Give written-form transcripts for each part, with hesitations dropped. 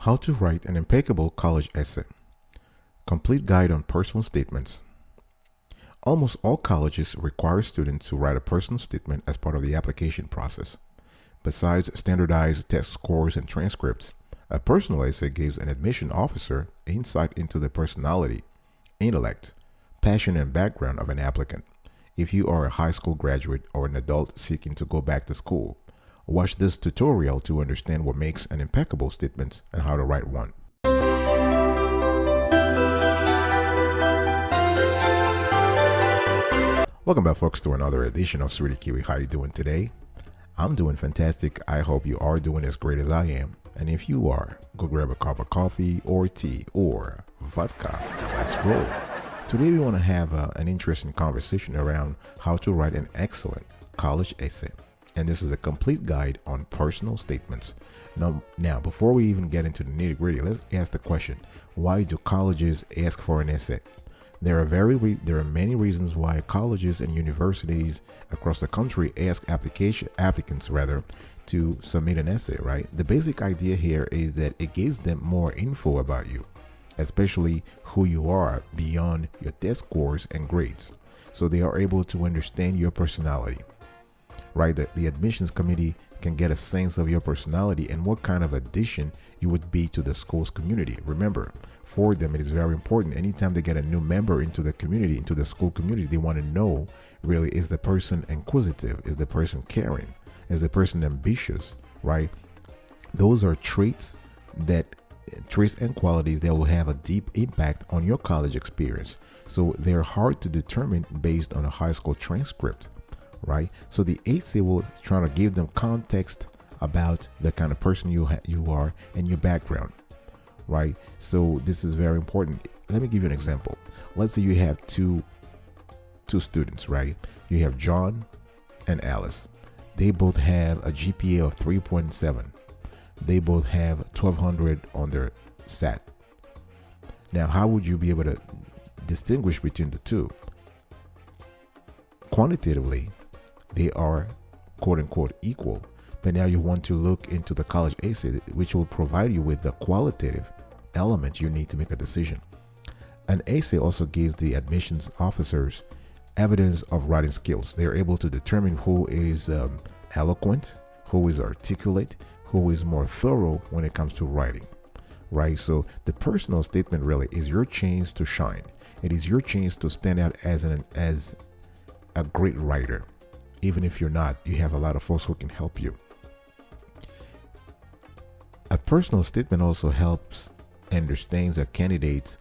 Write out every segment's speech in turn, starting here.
How to write an impeccable college essay. Complete guide on personal statements. Almost all colleges require students to write a personal statement as part of the application process. Besides standardized test scores and transcripts, a personal essay gives an admission officer insight into the personality, intellect, passion, and background of an applicant. If you are a high school graduate or an adult seeking to go back to school, watch this tutorial to understand what makes an impeccable statement and how to write one. Welcome back, folks, to another edition of Sweetie Kiwi. How you doing today? I'm doing fantastic. I hope you are doing as great as I am. And if you are, go grab a cup of coffee or tea or vodka and let's roll. Today we want to have an interesting conversation around how to write an excellent college essay. And this is a complete guide on personal statements. Now, before we even get into the nitty-gritty, let's ask the question: why do colleges ask for an essay? There are many reasons why colleges and universities across the country ask applicants to submit an essay, right? The basic idea here is that it gives them more info about you, especially who you are beyond your test scores and grades. So they are able to understand your personality, right? The admissions committee can get a sense of your personality and what kind of addition you would be to the school's community. Remember, for them, it is very important. Anytime they get a new member into the community, into the school community, they want to know, really, is the person inquisitive? Is the person caring? Is the person ambitious, right? Those are traits and qualities that will have a deep impact on your college experience. So they're hard to determine based on a high school transcript, right? So the essay will try to give them context about the kind of person you are and your background, right? So this is very important. Let me give you an example. Let's say you have two students, right? You have John and Alice. They both have a GPA of 3.7. They both have 1200 on their SAT. Now, how would you be able to distinguish between the two? Quantitatively, they are quote unquote equal. But now you want to look into the college essay, which will provide you with the qualitative element you need to make a decision. An essay also gives the admissions officers evidence of writing skills. They're able to determine who is eloquent, who is articulate, who is more thorough when it comes to writing, right? So the personal statement really is your chance to shine. It is your chance to stand out as a great writer. Even if you're not, you have a lot of folks who can help you. A personal statement also helps understands a candidate's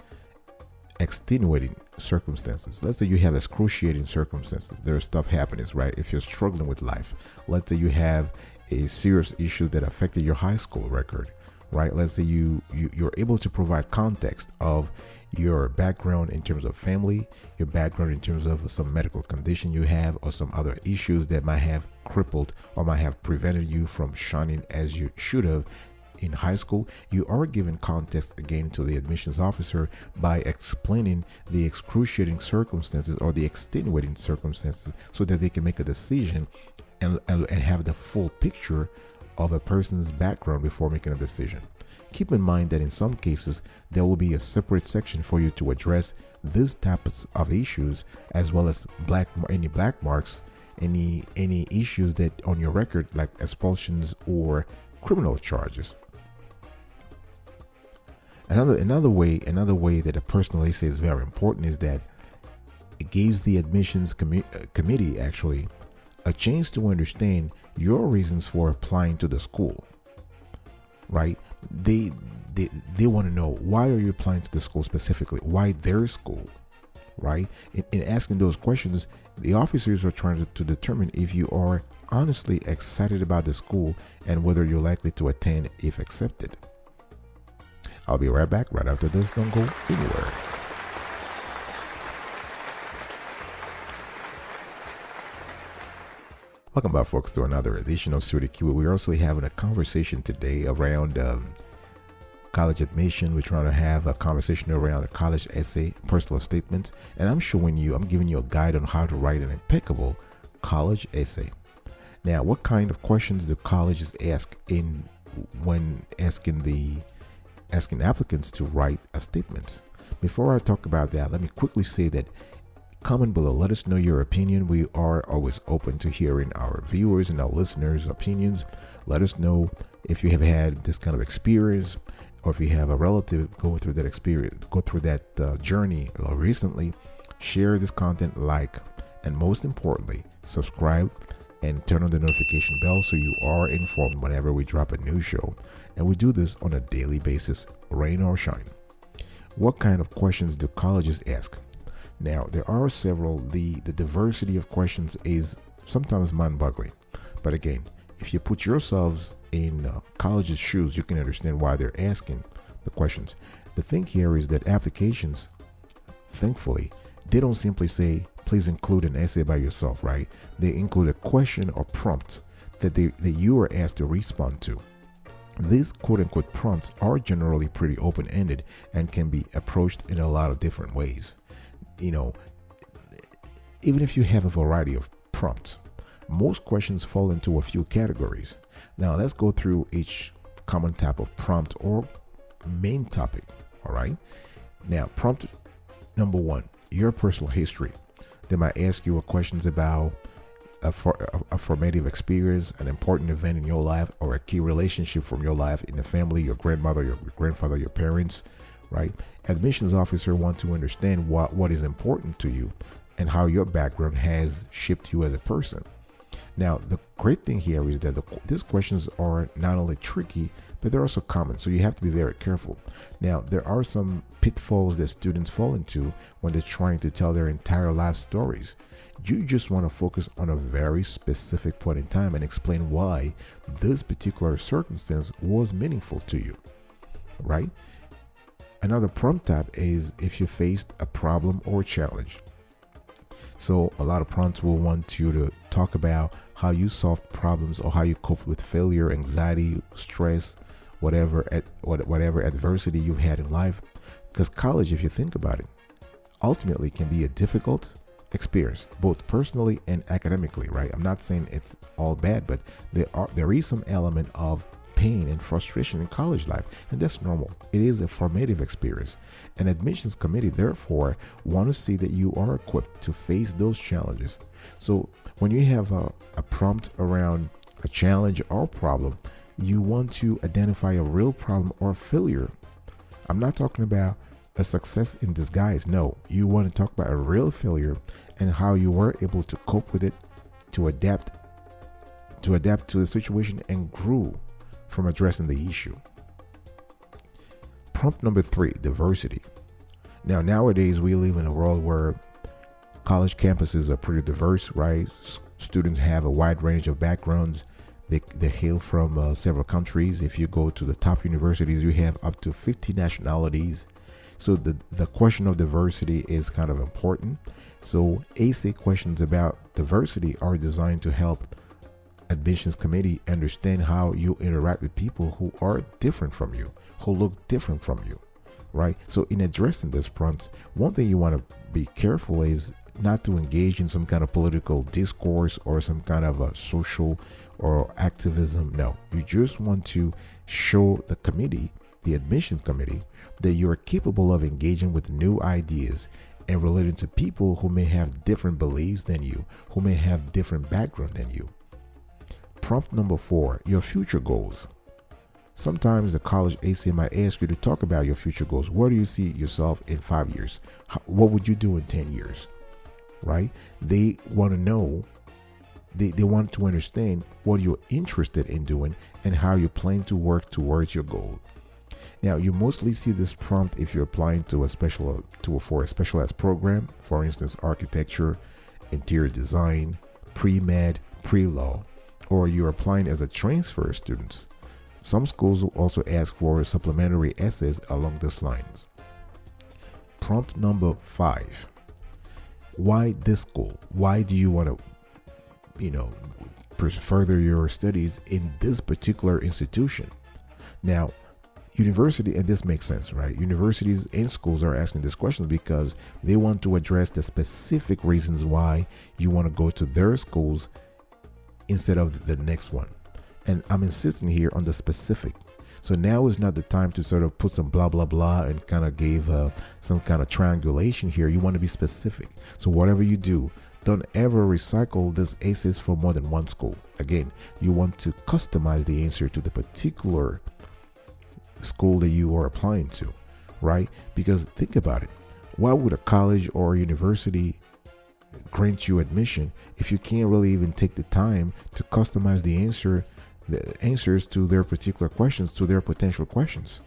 extenuating circumstances. Let's say you have excruciating circumstances. There's stuff happening, right? If you're struggling with life, let's say you have a serious issue that affected your high school record, right? Let's say you're able to provide context of your background in terms of family, your background in terms of some medical condition you have, or some other issues that might have crippled or might have prevented you from shining as you should have in high school. You are given context again to the admissions officer by explaining the excruciating circumstances or the extenuating circumstances so that they can make a decision and have the full picture of a person's background before making a decision. Keep in mind that in some cases, there will be a separate section for you to address these types of issues, as well as any black marks, any issues that on your record, like expulsions or criminal charges. Another way that a personal essay is very important is that it gives the admissions committee actually a chance to understand your reasons for applying to the school, right? They want to know, why are you applying to the school specifically? Why their school, right? In asking those questions, the officers are trying to determine if you are honestly excited about the school and whether you're likely to attend if accepted. I'll be right back right after this. Don't go anywhere. Welcome back, folks, to another edition of Sweetie Kiwi. We're also having a conversation today around college admission. We're trying to have a conversation around a college essay, personal statements, and I'm giving you a guide on how to write an impeccable college essay. Now, what kind of questions do colleges ask when asking the asking applicants to write a statement. Before I talk about that, let me quickly say that comment below. Let us know your opinion. We are always open to hearing our viewers and our listeners' opinions. Let us know if you have had this kind of experience, or if you have a relative go through that experience, go through that journey recently. Share this content, like, and most importantly, subscribe and turn on the notification bell so you are informed whenever we drop a new show. And we do this on a daily basis, rain or shine. What kind of questions do colleges ask? Now, there are several. The diversity of questions is sometimes mind-boggling. But again, if you put yourselves in college's shoes, you can understand why they're asking the questions. The thing here is that applications, thankfully, they don't simply say, please include an essay by yourself, right? They include a question or prompt that you are asked to respond to. These quote-unquote prompts are generally pretty open-ended and can be approached in a lot of different ways. Even if you have a variety of prompts, most questions fall into a few categories. Now let's go through each common type of prompt or main topic. All right. Now, prompt number 1, your personal history. They might ask you questions about a formative experience, an important event in your life, or a key relationship from your life in the family, your grandmother, your grandfather, your parents, right? Admissions officer want to understand what is important to you and how your background has shaped you as a person. Now, the great thing here is that these questions are not only tricky, but they're also common, so you have to be very careful. Now, there are some pitfalls that students fall into when they're trying to tell their entire life stories. You just want to focus on a very specific point in time and explain why this particular circumstance was meaningful to you, right? Another prompt type is if you faced a problem or challenge. So a lot of prompts will want you to talk about how you solved problems or how you coped with failure, anxiety, stress, whatever adversity you've had in life. Because college, if you think about it, ultimately can be a difficult experience, both personally and academically, right? I'm not saying it's all bad, but there is some element of pain and frustration in college life, and that's normal. It is a formative experience. An admissions committee, therefore, want to see that you are equipped to face those challenges. So when you have a prompt around a challenge or problem, you want to identify a real problem or failure. I'm not talking about a success in disguise. No, you want to talk about a real failure and how you were able to cope with it, to adapt to the situation and grew from addressing the issue. Prompt number 3, diversity. Now, nowadays we live in a world where college campuses are pretty diverse, right? Students have a wide range of backgrounds. They hail from several countries. If you go to the top universities, you have up to 50 nationalities. So the question of diversity is kind of important. So essay questions about diversity are designed to help admissions committee understand how you interact with people who are different from you, who look different from you, right? So in addressing this prompt, one thing you want to be careful is not to engage in some kind of political discourse or some kind of a social or activism. No, you just want to show the committee, the admissions committee, that you're capable of engaging with new ideas and relating to people who may have different beliefs than you, who may have different background than you. Prompt number 4, your future goals. Sometimes the college essay might ask you to talk about your future goals. Where do you see yourself in 5 years? What would you do in 10 years? Right? They want to know, they want to understand what you're interested in doing and how you plan to work towards your goal. Now, you mostly see this prompt if you're applying for a specialized program, for instance, architecture, interior design, pre-med, pre-law, or you're applying as a transfer student. Some schools will also ask for supplementary essays along these lines. Prompt number 5. Why this school? Why do you want to, further your studies in this particular institution? Now, university, and this makes sense, right? Universities and schools are asking this question because they want to address the specific reasons why you want to go to their schools instead of the next one. And I'm insisting here on the specific. So now is not the time to sort of put some blah blah blah and kind of give some kind of triangulation here. You want to be specific. So whatever you do, don't ever recycle this essays for more than one school. Again, you want to customize the answer to the particular school that you are applying to, right? Because think about it. Why would a college or university grant you admission if you can't really even take the time to customize the answers to their particular questions, to their potential questions,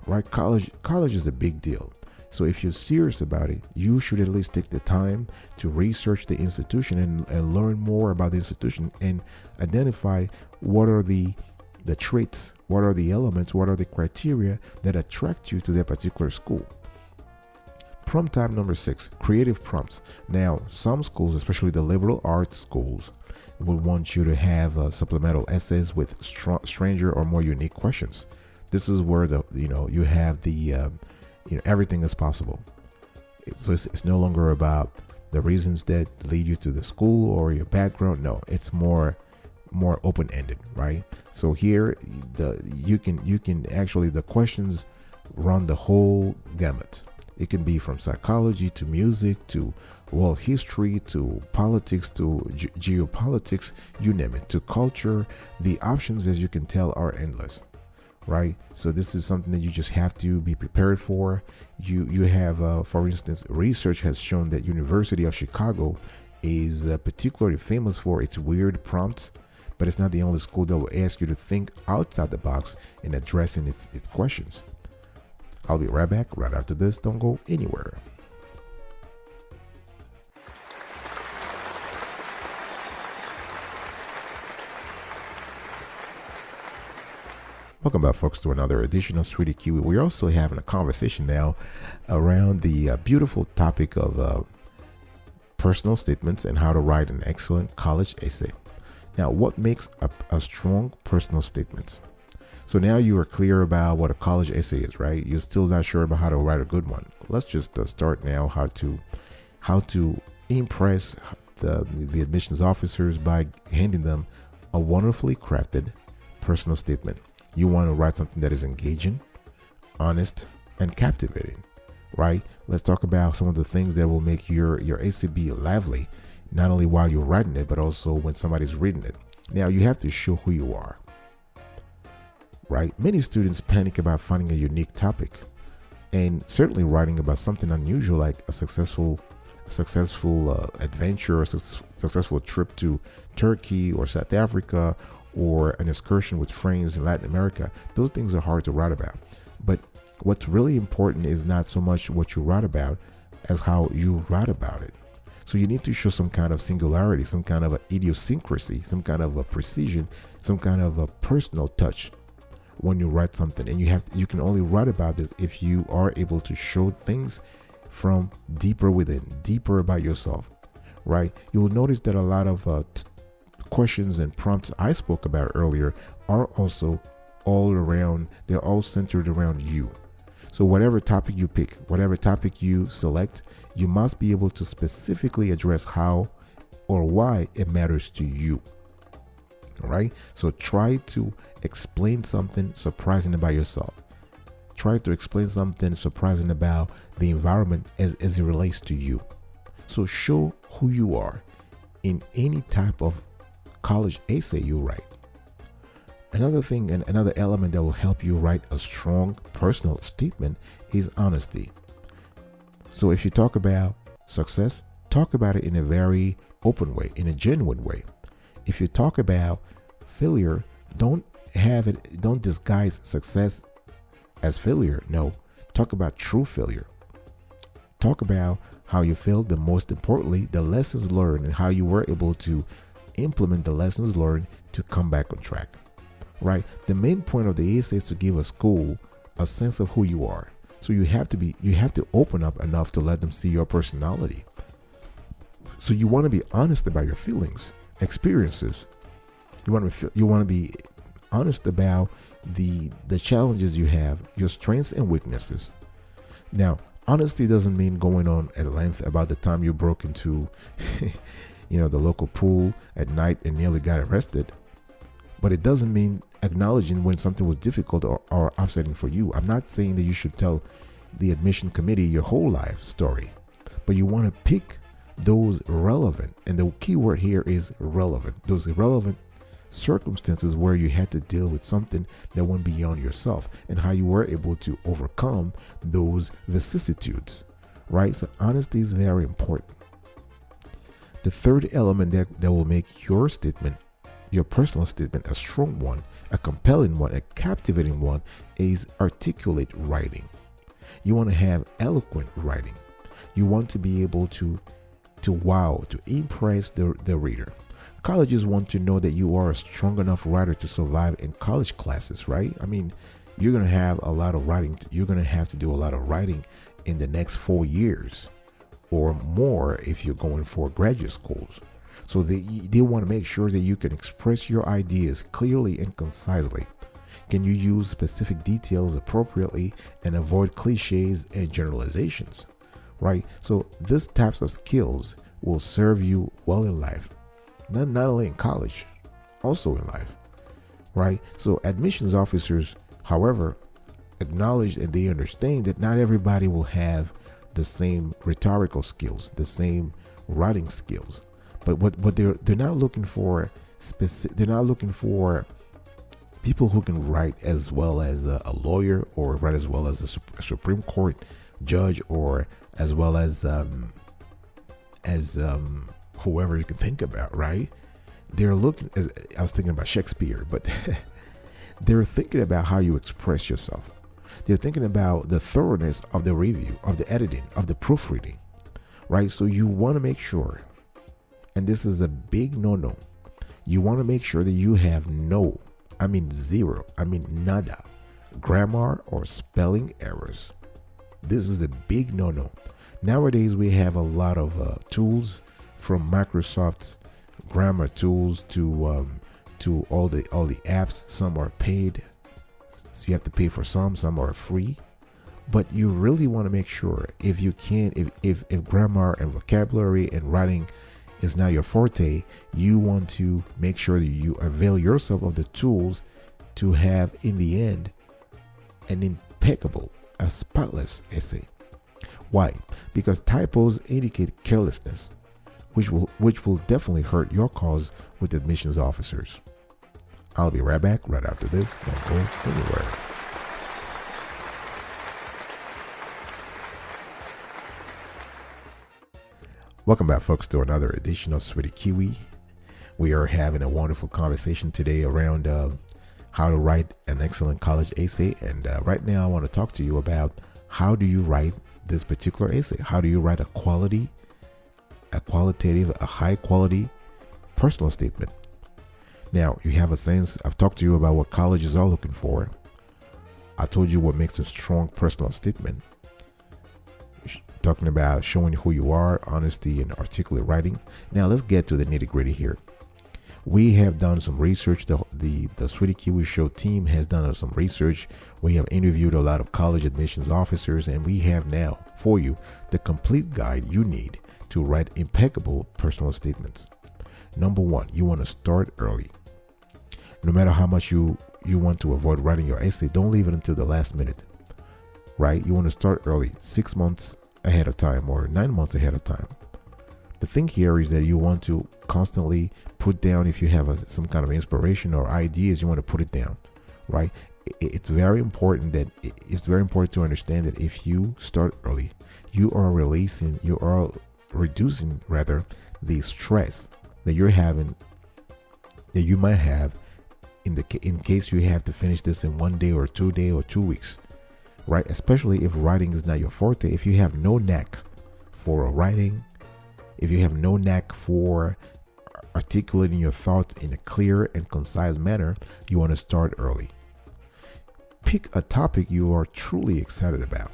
right? College is a big deal. So if you're serious about it, you should at least take the time to research the institution and learn more about the institution and identify what are the traits, what are the elements, what are the criteria that attract you to that particular school. Prompt type number 6, creative prompts. Now, some schools, especially the liberal arts schools, would want you to have supplemental essays with stranger or more unique questions. This is where you have the everything is possible. So it's no longer about the reasons that lead you to the school or your background. No, it's more open-ended, right? So here you can actually, the questions run the whole gamut. It can be from psychology to music to world history to politics to geopolitics, you name it, to culture. The options, as you can tell, are endless, right? So this is something that you just have to be prepared for. You have, for instance, research has shown that University of Chicago is particularly famous for its weird prompts, but it's not the only school that will ask you to think outside the box in addressing its questions. I'll be right back right after this. Don't go anywhere. Welcome back, folks, to another edition of Sweetie Kiwi. We're also having a conversation now around the beautiful topic of personal statements and how to write an excellent college essay. Now, what makes a strong personal statement? So now you are clear about what a college essay is, right? You're still not sure about how to write a good one. Let's just start now how to impress the admissions officers by handing them a wonderfully crafted personal statement. You want to write something that is engaging, honest, and captivating, right? Let's talk about some of the things that will make your essay be lively, not only while you're writing it, but also when somebody's reading it. Now, you have to show who you are, right? Many students panic about finding a unique topic, and certainly writing about something unusual like a successful adventure or successful trip to Turkey or South Africa or an excursion with friends in Latin America. Those things are hard to write about. But what's really important is not so much what you write about as how you write about it. So you need to show some kind of singularity, some kind of idiosyncrasy, some kind of a precision, some kind of a personal touch when you write something. And you can only write about this if you are able to show things from deeper within, deeper about yourself, right? You'll notice that a lot of questions and prompts I spoke about earlier are also all around, they're all centered around you. So whatever topic you pick, whatever topic you select, you must be able to specifically address how or why it matters to you. All right. So try to explain something surprising about yourself. Try to explain something surprising about the environment as it relates to you. So show who you are in any type of college essay you write. Another thing and another element that will help you write a strong personal statement is honesty. So if you talk about success, talk about it in a very open way, in a genuine way. If you talk about failure, don't disguise success as failure. No, talk about true failure. Talk about how you failed, but most importantly, the lessons learned and how you were able to implement the lessons learned to come back on track, right? The main point of the essay is to give a school a sense of who you are. So you have to open up enough to let them see your personality. So you want to be honest about your feelings, experiences. You want to be honest about the challenges you have, your strengths and weaknesses. Now, honesty doesn't mean going on at length about the time you broke into the local pool at night and nearly got arrested. But it doesn't mean acknowledging when something was difficult or upsetting for you. I'm not saying that you should tell the admission committee your whole life story, but you want to pick those relevant, and the key word here is relevant, those relevant circumstances where you had to deal with something that went beyond yourself and how you were able to overcome those vicissitudes, right? So honesty is very important. The third element that will make your statement, your personal statement, a strong one, a compelling one, a captivating one, is articulate writing. You want to have eloquent writing. You want to be able to wow, to impress the reader. Colleges want to know that you are a strong enough writer to survive in college classes, right? I mean, you're going to have a lot of writing. You're going to have to do a lot of writing in the next 4 years or more if you're going for graduate schools. So they want to make sure that you can express your ideas clearly and concisely. Can you use specific details appropriately and avoid cliches and generalizations, right? So these types of skills will serve you well in life, not only in college, also in life, right? So admissions officers, however, acknowledge and they understand that not everybody will have the same rhetorical skills, the same writing skills, but they're not looking for they're not looking for people who can write as well as a lawyer, or write as well as a Supreme Court judge, or as well as whoever you can think about, right? They're looking, as I was thinking about Shakespeare, but they're thinking about how you express yourself. They're thinking about the thoroughness of the review, of the editing, of the proofreading, right? So you want to make sure, and this is a big no-no, you want to make sure that you have zero, nada, grammar or spelling errors. This is a big no-no. Nowadays, we have a lot of tools, from Microsoft's grammar tools to all the apps. Some are paid, so you have to pay for some are free. But you really want to make sure, if you can, if grammar and vocabulary and writing is not your forte, you want to make sure that you avail yourself of the tools to have, in the end, an impeccable, a spotless essay. Why? Because typos indicate carelessness, which will definitely hurt your cause with admissions officers. I'll be right back right after this. Don't go anywhere. Welcome back, folks, to another edition of Sweetie Kiwi. We are having a wonderful conversation today around how to write an excellent college essay. And right now I want to talk to you about how do you write this particular essay? How do you write a high quality personal statement? Now, you have a sense. I've talked to you about what colleges are looking for. I told you what makes a strong personal statement. Talking about showing who you are, honesty, and articulate writing. Now, let's get to the nitty gritty here. We have done some research. The Sweetie Kiwi Show team has done some research. We have interviewed a lot of college admissions officers, and we have now for you the complete guide you need to write impeccable personal statements. Number one, you want to start early. No matter how much you want to avoid writing your essay, don't leave it until the last minute, right? You want to start early, 6 months ahead of time or 9 months ahead of time. The thing here is that you want to constantly put down, if you have some kind of inspiration or ideas, you want to put it down, right? It's very important to understand that if you start early, you are reducing the stress that you might have in case you have to finish this in 1 day or 2 days or 2 weeks, right? Especially if writing is not your forte. If you have no knack for writing, if you have no knack for articulating your thoughts in a clear and concise manner, you want to start early. Pick a topic you are truly excited about.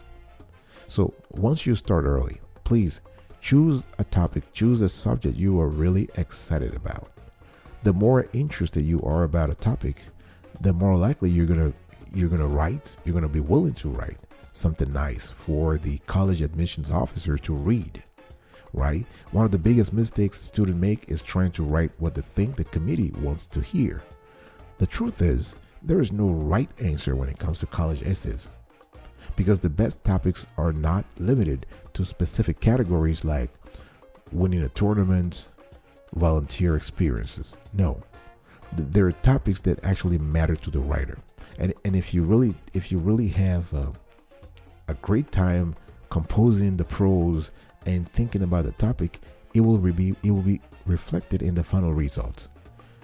So once you start early, please choose a topic, choose a subject you are really excited about. The more interested you are about a topic, the more likely you're gonna be willing to write something nice for the college admissions officer to read, right? One of the biggest mistakes students make is trying to write what they think the committee wants to hear. The truth is, there is no right answer when it comes to college essays, because the best topics are not limited to specific categories like winning a tournament, volunteer experiences. No, there are topics that actually matter to the writer. And if you really have a great time composing the prose and thinking about the topic, it will be reflected in the final results.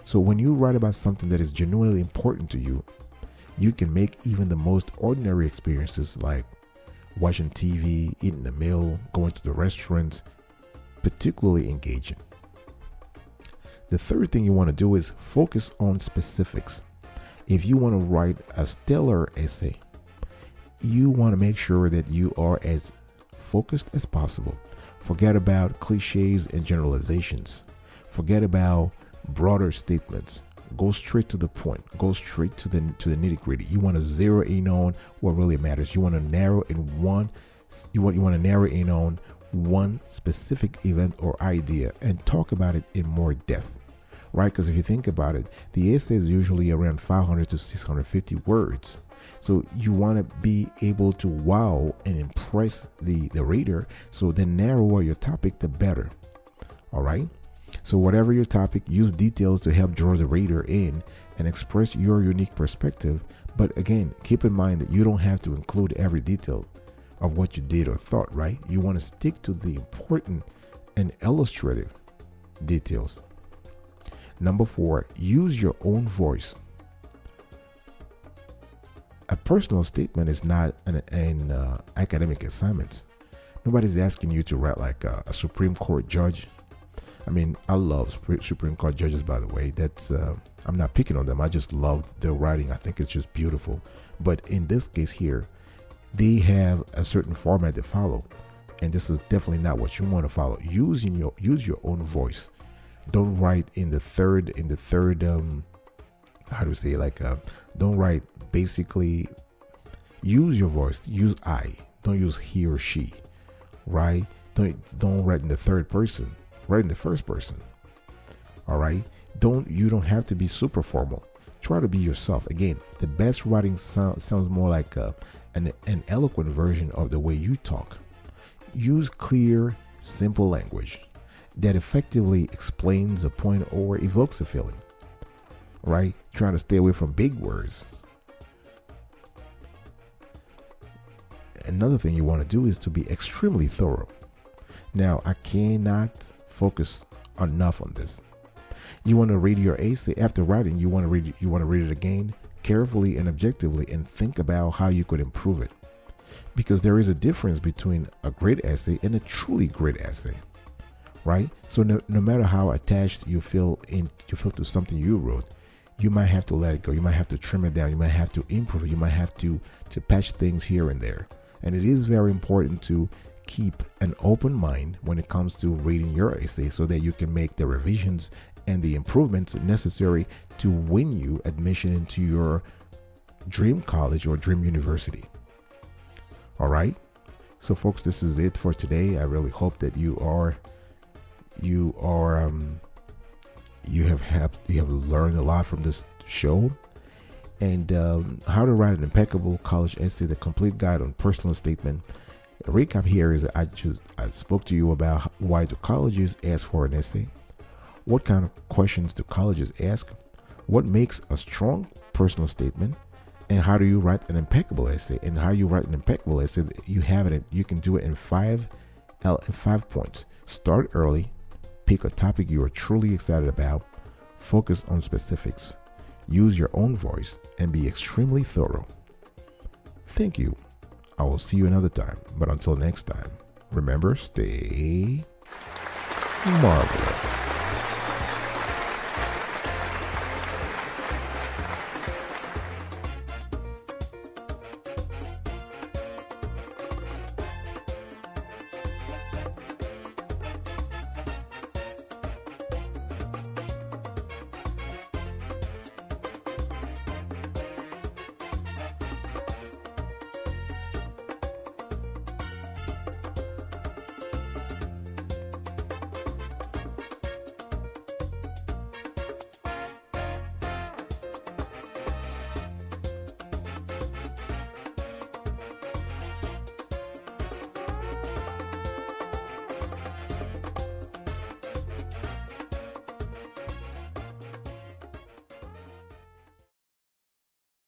So when you write about something that is genuinely important to you, you can make even the most ordinary experiences like watching TV, eating a meal, going to the restaurants, particularly engaging. The third thing you want to do is focus on specifics. If you want to write a stellar essay, you want to make sure that you are as focused as possible. Forget about cliches and generalizations. Forget about broader statements. Go straight to the point. Go straight to the nitty-gritty. You want to zero in on what really matters. You want to narrow in one. You want to narrow in on one specific event or idea and talk about it in more depth, right? Because if you think about it, the essay is usually around 500 to 650 words. So you want to be able to wow and impress the reader. So the narrower your topic, the better. All right. So whatever your topic, use details to help draw the reader in and express your unique perspective. But again, keep in mind that you don't have to include every detail of what you did or thought, right? You want to stick to the important and illustrative details. Number 4, use your own voice. A personal statement is not an academic assignment. Nobody's asking you to write like a Supreme Court judge. I mean, I love Supreme Court judges, by the way. That's I'm not picking on them. I just love their writing. I think it's just beautiful. But in this case here, they have a certain format to follow, and this is definitely not what you want to follow. Use your own voice. Don't write in the third how do we say, like don't write basically. Use your voice. Use I. Don't use he or she, right? Don't write in the third person. Write in the first person. All right. You don't have to be super formal. Try to be yourself. Again, the best writing sounds more like an eloquent version of the way you talk. Use clear, simple language that effectively explains a point or evokes a feeling. Right? Trying to stay away from big words. Another thing you want to do is to be extremely thorough. Now, I cannot focus enough on this. You want to read your essay after writing. You want to read it again carefully and objectively and think about how you could improve it. Because there is a difference between a great essay and a truly great essay, right? So no matter how attached you feel to something you wrote, you might have to let it go. You might have to trim it down. You might have to improve it. You might have to patch things here and there. And it is very important to keep an open mind when it comes to reading your essay so that you can make the revisions and the improvements necessary to win you admission into your dream college or dream university. All right. So folks, this is it for today. I really hope that you have learned a lot from this show. And how to write an impeccable college essay, the complete guide on personal statement. A recap here is that I spoke to you about why do colleges ask for an essay, what kind of questions do colleges ask, what makes a strong personal statement, and how do you write an impeccable essay. And how you write an impeccable essay, you can do it in five points. Start early, pick a topic you are truly excited about, focus on specifics, use your own voice, and be extremely thorough. Thank you. I will see you another time, but until next time, remember, stay marvelous.